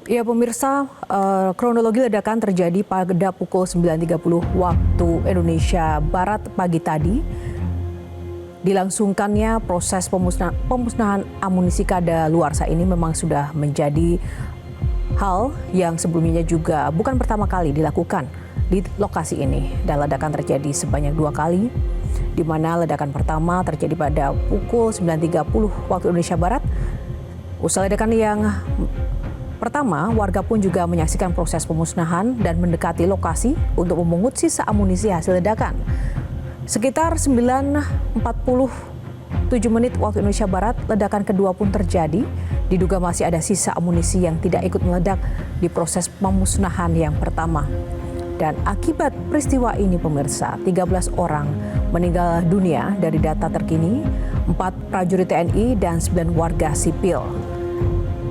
Ya pemirsa, kronologi ledakan terjadi pada pukul 9.30 waktu Indonesia Barat pagi tadi. Dilangsungkannya proses pemusnahan amunisi kadaluarsa ini memang sudah menjadi hal yang sebelumnya juga bukan pertama kali dilakukan di lokasi ini. Dan ledakan terjadi sebanyak 2 kali, di mana ledakan pertama terjadi pada pukul 9.30 waktu Indonesia Barat. Usai ledakan yang pertama, warga pun juga menyaksikan proses pemusnahan dan mendekati lokasi untuk memungut sisa amunisi hasil ledakan. Sekitar 9.47 menit waktu Indonesia Barat, ledakan kedua pun terjadi. Diduga masih ada sisa amunisi yang tidak ikut meledak di proses pemusnahan yang pertama. Dan akibat peristiwa ini pemirsa, 13 orang meninggal dunia dari data terkini, 4 prajurit TNI dan 9 warga sipil.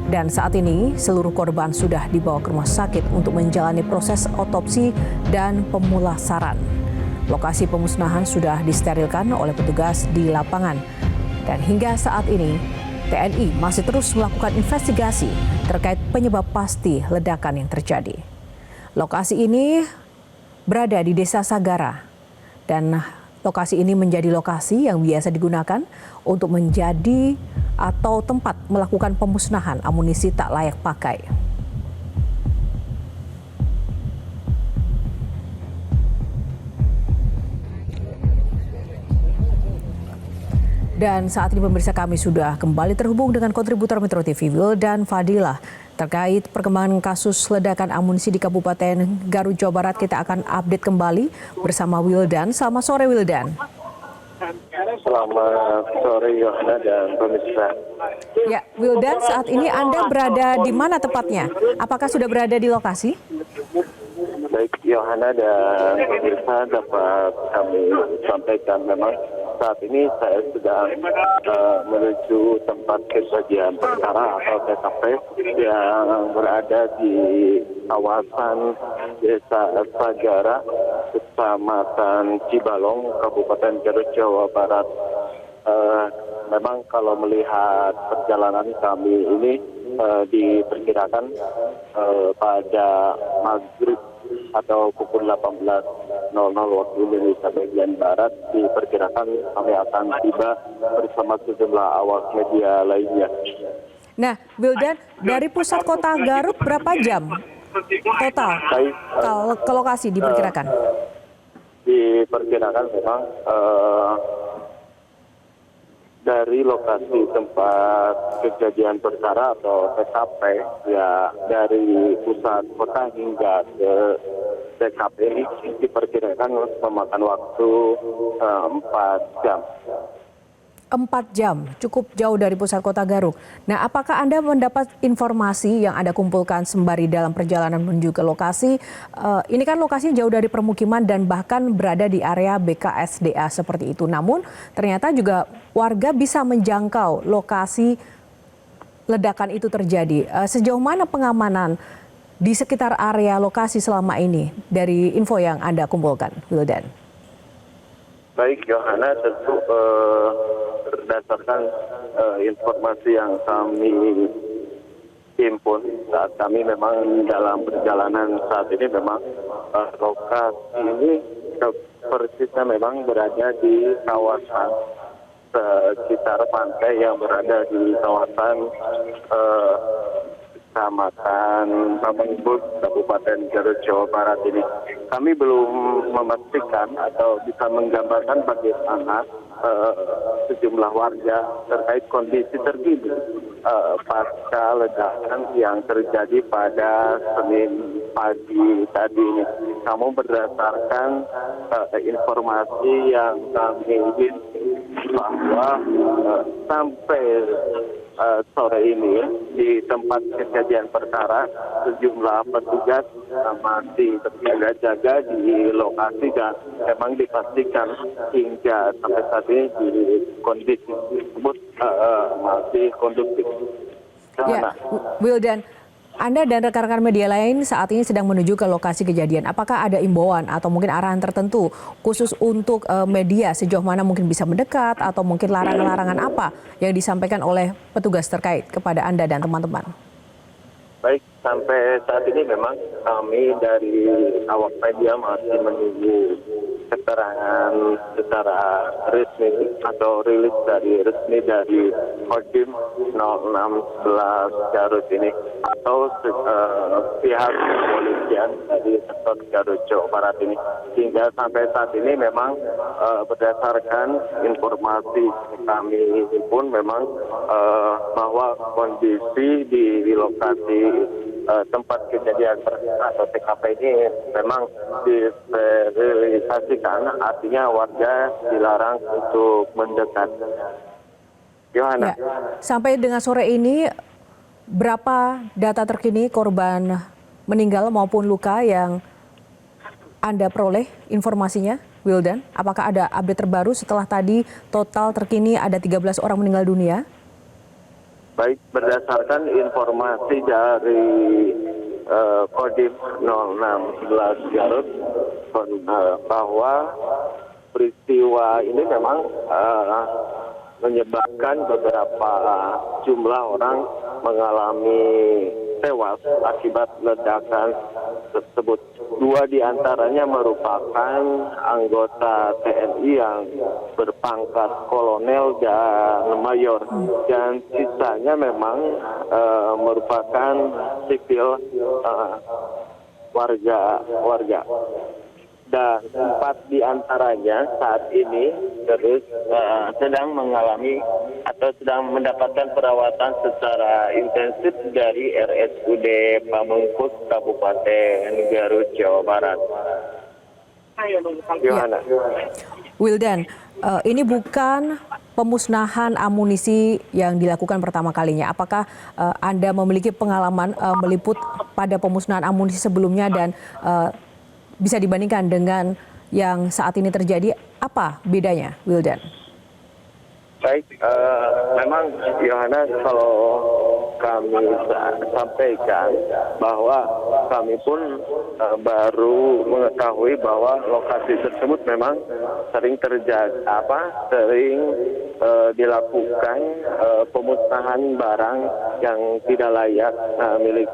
Dan saat ini seluruh korban sudah dibawa ke rumah sakit untuk menjalani proses otopsi dan pemulasaran. Lokasi pemusnahan sudah disterilkan oleh petugas di lapangan. Dan hingga saat ini TNI masih terus melakukan investigasi terkait penyebab pasti ledakan yang terjadi. Lokasi ini berada di Desa Sagara dan lokasi ini menjadi lokasi yang biasa digunakan untuk menjadi atau tempat melakukan pemusnahan amunisi tak layak pakai. Dan saat ini pemirsa, kami sudah kembali terhubung dengan kontributor Metro TV Wildan Fadilah terkait perkembangan kasus ledakan amunisi di Kabupaten Garut, Jawa Barat. Kita akan update kembali bersama Wildan. Selamat sore Wildan. Selamat sore Yohana dan pemirsa. Ya, Wildan, saat ini Anda berada di mana tepatnya? Apakah sudah berada di lokasi? Baik Yohana dan pemirsa, dapat kami sampaikan memang saat ini saya sedang menuju tempat kejadian perkara atau TKP yang berada di kawasan Desa Sagara, Kecamatan Cibalong, Kabupaten Garut, Jawa Barat. Memang kalau melihat perjalanan kami ini diperkirakan pada maghrib atau pukul 18.00 waktu Indonesia bagian Barat, diperkirakan kami akan tiba bersama sejumlah awak media lainnya. Nah, Wildan, dari pusat kota Garut berapa jam total ke lokasi diperkirakan? Diperkirakan memang dari lokasi tempat kejadian perkara atau TKP, ya dari pusat kota hingga ke TKP ini diperkirakan memakan waktu 4 jam. 4 jam, cukup jauh dari pusat kota Garut. Nah, apakah Anda mendapat informasi yang Anda kumpulkan sembari dalam perjalanan menuju ke lokasi? Ini kan lokasinya jauh dari permukiman dan bahkan berada di area BKSDA seperti itu. Namun ternyata juga warga bisa menjangkau lokasi ledakan itu terjadi. Sejauh mana pengamanan di sekitar area lokasi selama ini dari info yang Anda kumpulkan, Wildan? Baik, Yohana, tentu berdasarkan informasi yang kami himpun saat kami memang dalam perjalanan saat ini, memang lokasi ini persisnya memang berada di kawasan sekitar pantai yang berada di kawasan Kecamatan Bambangibul, Kabupaten Garut, Jawa Barat ini. Kami belum memastikan atau bisa menggambarkan bagaimana sejumlah warga terkait kondisi terkini pasca ledakan yang terjadi pada Senin pagi tadi ini. Namun berdasarkan informasi yang kami himpun bahwa sampai sore ini di tempat kejadian perkara sejumlah petugas masih berjaga-jaga di lokasi dan memang dipastikan hingga sampai saat ini di kondisi tersebut masih kondusif. Ya, Wildan, Anda dan rekan-rekan media lain saat ini sedang menuju ke lokasi kejadian. Apakah ada imbauan atau mungkin arahan tertentu khusus untuk media sejauh mana mungkin bisa mendekat atau mungkin larangan-larangan apa yang disampaikan oleh petugas terkait kepada Anda dan teman-teman? Baik, sampai saat ini memang kami dari awak media masih menunggu keterangan secara resmi atau rilis resmi dari Kodim 0611 Garut ini atau pihak kepolisian dari sektor Garut Jawa Barat ini. Hingga sampai saat ini memang berdasarkan informasi kami pun memang bahwa kondisi di lokasi tempat kejadian atau TKP ini memang disterilisasikan, artinya warga dilarang untuk mendekat. Yohana. Ya. Sampai dengan sore ini, berapa data terkini korban meninggal maupun luka yang Anda peroleh informasinya, Wildan? Apakah ada update terbaru setelah tadi total terkini ada 13 orang meninggal dunia? Baik, berdasarkan informasi dari Kodim 0611 Garut bahwa peristiwa ini memang menyebabkan beberapa jumlah orang mengalami tewas akibat ledakan tersebut. 2 diantaranya merupakan anggota TNI yang berpangkat kolonel dan mayor, dan sisanya memang merupakan sipil warga. Dan 4 diantaranya saat ini terus sedang mengalami atau sedang mendapatkan perawatan secara intensif dari RSUD Pamengkus Kabupaten Garut Jawa Barat. Yohana. Wildan, ini bukan pemusnahan amunisi yang dilakukan pertama kalinya. Apakah Anda memiliki pengalaman meliput pada pemusnahan amunisi sebelumnya dan bisa dibandingkan dengan yang saat ini terjadi? Apa bedanya, Wildan? Baik, memang Yohana, kalau kami sampaikan bahwa kami pun baru mengetahui bahwa lokasi tersebut memang sering terjadi dilakukan pemusnahan barang yang tidak layak milik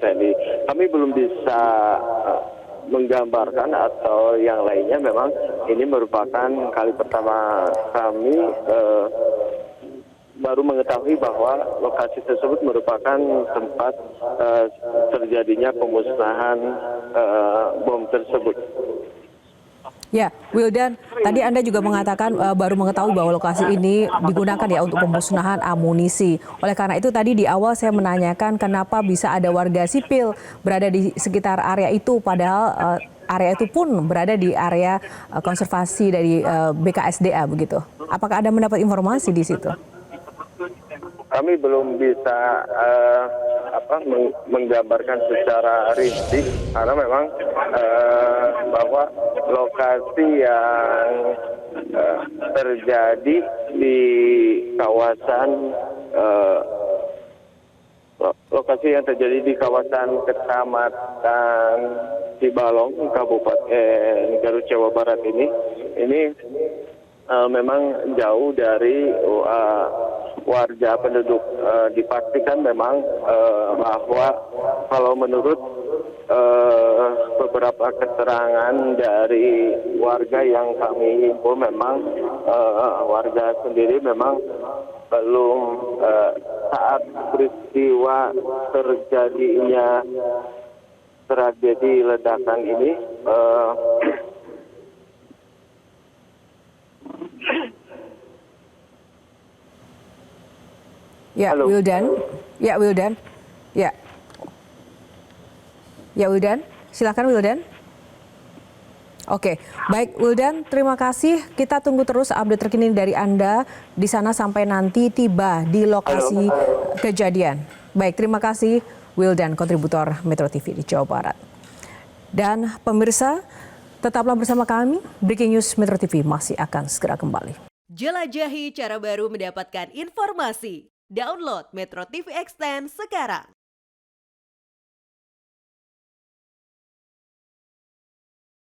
TNI. Kami belum bisa menggambarkan atau yang lainnya. Memang ini merupakan kali pertama kami baru mengetahui bahwa lokasi tersebut merupakan tempat terjadinya pemusnahan bom tersebut. Ya, Wildan, tadi Anda juga mengatakan baru mengetahui bahwa lokasi ini digunakan ya untuk pemusnahan amunisi. Oleh karena itu tadi di awal saya menanyakan kenapa bisa ada warga sipil berada di sekitar area itu, padahal area itu pun berada di area konservasi dari BKSDA begitu. Apakah Anda mendapat informasi di situ? Kami belum bisa menggambarkan secara rinci karena memang bahwa lokasi yang terjadi di kawasan Kecamatan Cibalong, Kabupaten Garut Jawa Barat ini memang jauh dari warga penduduk. Dipastikan memang bahwa kalau menurut beberapa keterangan dari warga yang kami himpun, memang warga sendiri memang belum saat peristiwa terjadinya tragedi ledakan ini Ya, halo. Wildan. Ya, Wildan. Ya. Ya, Wildan. Silakan, Wildan. Oke, baik Wildan, terima kasih. Kita tunggu terus update terkini dari Anda di sana sampai nanti tiba di lokasi kejadian. Baik, terima kasih Wildan, kontributor Metro TV di Jawa Barat. Dan pemirsa, tetaplah bersama kami. Breaking News Metro TV masih akan segera kembali. Jelajahi cara baru mendapatkan informasi. Download Metro TV Extend sekarang.